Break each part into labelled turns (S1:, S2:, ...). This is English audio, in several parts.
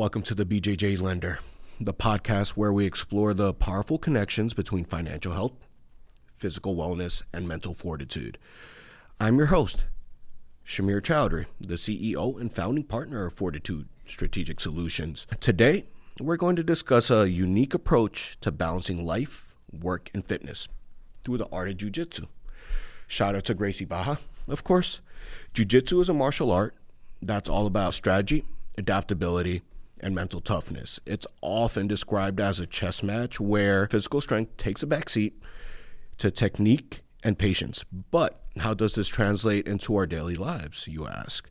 S1: Welcome to the BJJ Lender, the podcast where we explore the powerful connections between financial health, physical wellness, and mental fortitude. I'm your host, Shamier Choudhury, the CEO and founding partner of Fortitude Strategic Solutions. Today, we're going to discuss a unique approach to balancing life, work, and fitness through the art of jiu-jitsu. Shout out to Gracie Baja, of course. Jiu-jitsu is a martial art that's all about strategy, adaptability, and mental toughness. It's often described as a chess match where physical strength takes a backseat to technique and patience. But how does this translate into our daily lives, you ask?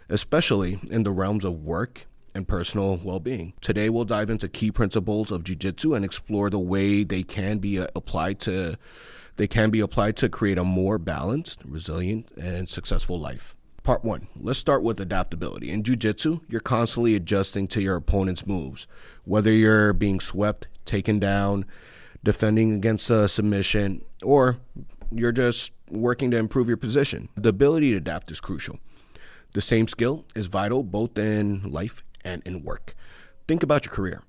S1: Especially in the realms of work and personal well-being. Today, we'll dive into key principles of jiu-jitsu and explore the way they can be applied to create a more balanced, resilient, and successful life. Part 1. Let's start with adaptability. In jiu-jitsu, you're constantly adjusting to your opponent's moves. Whether you're being swept, taken down, defending against a submission, or you're just working to improve your position. The ability to adapt is crucial. The same skill is vital both in life and in work. Think about your career.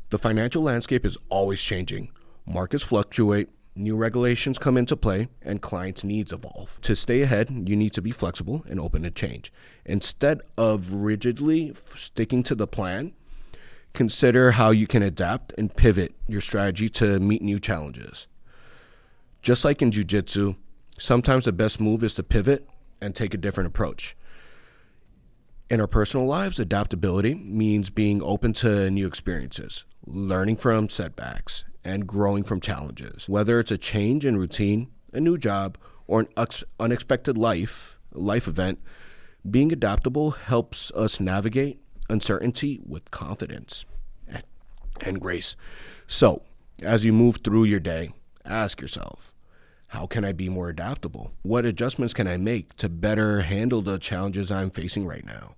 S1: The financial landscape is always changing. Markets fluctuate. New regulations come into play and clients' needs evolve. To stay ahead, you need to be flexible and open to change. Instead of rigidly sticking to the plan, consider how you can adapt and pivot your strategy to meet new challenges. Just like in jiu-jitsu, sometimes the best move is to pivot and take a different approach. In our personal lives, adaptability means being open to new experiences, learning from setbacks, and growing from challenges. Whether it's a change in routine, a new job, or an unexpected life event, being adaptable helps us navigate uncertainty with confidence and grace. So, as you move through your day, ask yourself, how can I be more adaptable? What adjustments can I make to better handle the challenges I'm facing right now?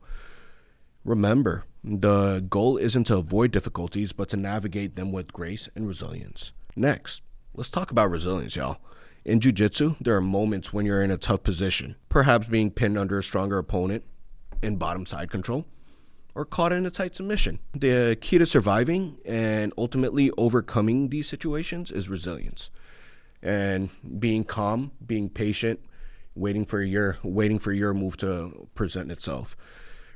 S1: Remember, the goal isn't to avoid difficulties, but to navigate them with grace and resilience. Next, let's talk about resilience, y'all. In jiu-jitsu, there are moments when you're in a tough position, perhaps being pinned under a stronger opponent in bottom side control, or caught in a tight submission. The key to surviving and ultimately overcoming these situations is resilience. And being calm, being patient, waiting for your move to present itself.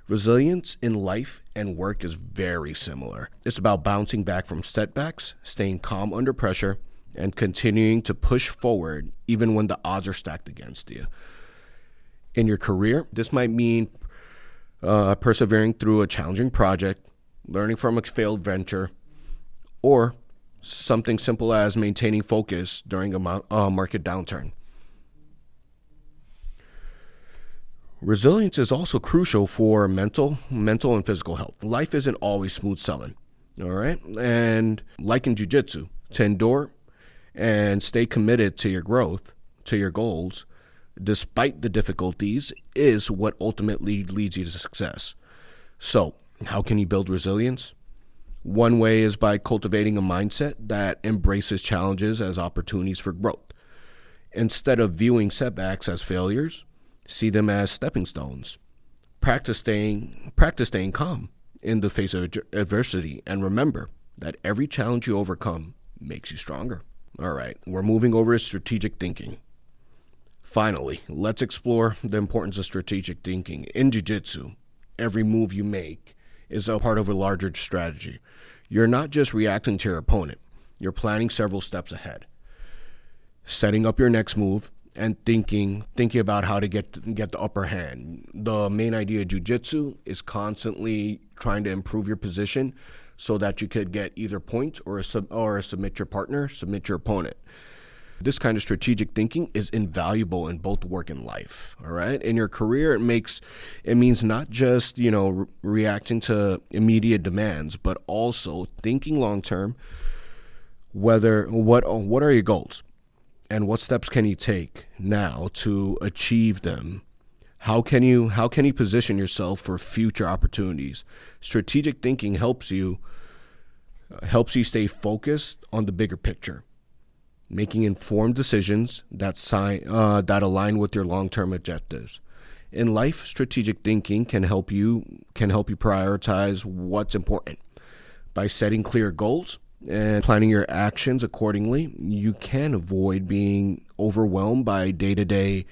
S1: Resilience in life and work is very similar. It's about bouncing back from setbacks, staying calm under pressure, and continuing to push forward even when the odds are stacked against you. In your career, this might mean persevering through a challenging project, learning from a failed venture, or something simple as maintaining focus during a market downturn. Resilience is also crucial for mental and physical health. Life isn't always smooth sailing, all right? And like in jiu-jitsu, to endure and stay committed to your growth, to your goals, despite the difficulties, is what ultimately leads you to success. So, how can you build resilience? One way is by cultivating a mindset that embraces challenges as opportunities for growth. Instead of viewing setbacks as failures, see them as stepping stones. Practice staying calm in the face of adversity, and remember that every challenge you overcome makes you stronger. All right, we're moving over to strategic thinking. Finally, let's explore the importance of strategic thinking. In jiu-jitsu, every move you make is a part of a larger strategy. You're not just reacting to your opponent, you're planning several steps ahead, setting up your next move, and thinking about how to get the upper hand. The main idea of jiu-jitsu is constantly trying to improve your position so that you could get either points or submit your partner, submit your opponent. This kind of strategic thinking is invaluable in both work and life. All right, in your career, it means not just reacting to immediate demands, but also thinking long term. What are your goals? And what steps can you take now to achieve them? How can you position yourself for future opportunities? Strategic thinking helps you stay focused on the bigger picture, making informed decisions that align with your long-term objectives. In life, strategic thinking can help you prioritize what's important. By setting clear goals and planning your actions accordingly, you can avoid being overwhelmed by day-to-day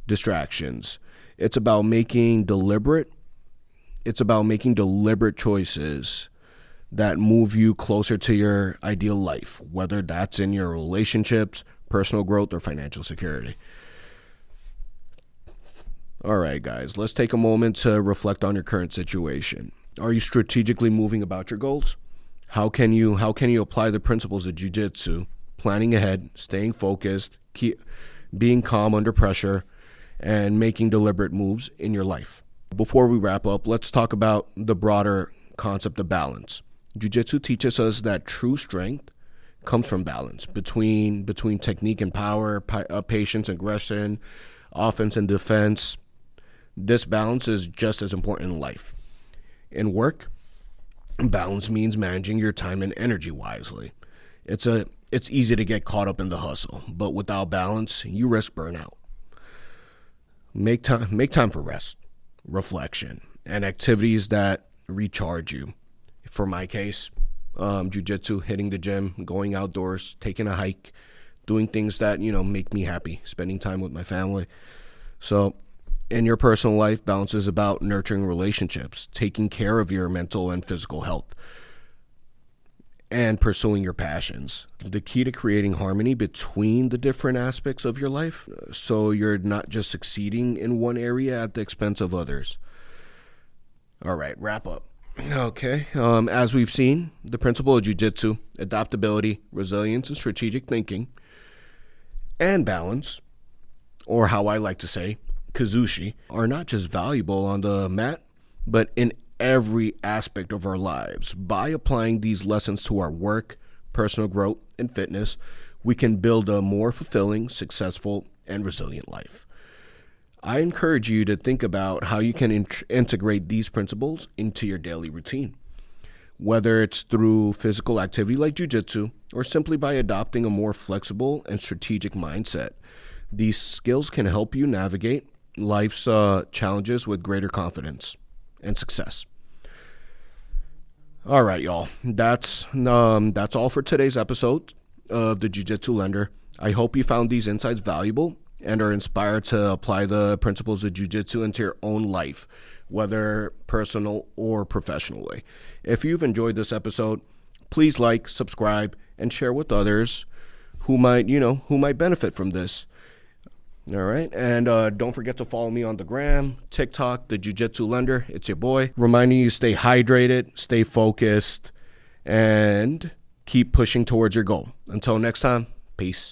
S1: distractions. It's about making deliberate choices that move you closer to your ideal life, whether that's in your relationships, personal growth, or financial security. All right, guys, let's take a moment to reflect on your current situation. Are you strategically moving about your goals? How can you apply the principles of jiu-jitsu, planning ahead, staying focused, being calm under pressure, and making deliberate moves in your life? Before we wrap up, let's talk about the broader concept of balance. Jiu-jitsu teaches us that true strength comes from balance between technique and power, patience and aggression, offense and defense. This balance is just as important in life. In work, balance means managing your time and energy wisely. It's easy to get caught up in the hustle, but without balance, you risk burnout. Make time for rest, reflection, and activities that recharge you. For my case, jiu-jitsu, hitting the gym, going outdoors, taking a hike, doing things that, make me happy, spending time with my family. So in your personal life, balance is about nurturing relationships, taking care of your mental and physical health, and pursuing your passions. The key to creating harmony between the different aspects of your life, so you're not just succeeding in one area at the expense of others. All right, wrap up. Okay, as we've seen, the principle of jiu-jitsu, adaptability, resilience, and strategic thinking, and balance, or how I like to say, kazushi, are not just valuable on the mat, but in every aspect of our lives. By applying these lessons to our work, personal growth, and fitness, we can build a more fulfilling, successful, and resilient life. I encourage you to think about how you can integrate these principles into your daily routine, whether it's through physical activity like jiu-jitsu or simply by adopting a more flexible and strategic mindset. These skills can help you navigate life's challenges with greater confidence and success. All right, y'all. That's all for today's episode of the Jiu-Jitsu Lender. I hope you found these insights valuable and are inspired to apply the principles of jiu-jitsu into your own life, whether personal or professionally. If you've enjoyed this episode, please like, subscribe, and share with others who might benefit from this. All right, and don't forget to follow me on the gram, TikTok, the Jiu-Jitsu Lender. It's your boy. Reminding you, stay hydrated, stay focused, and keep pushing towards your goal. Until next time, peace.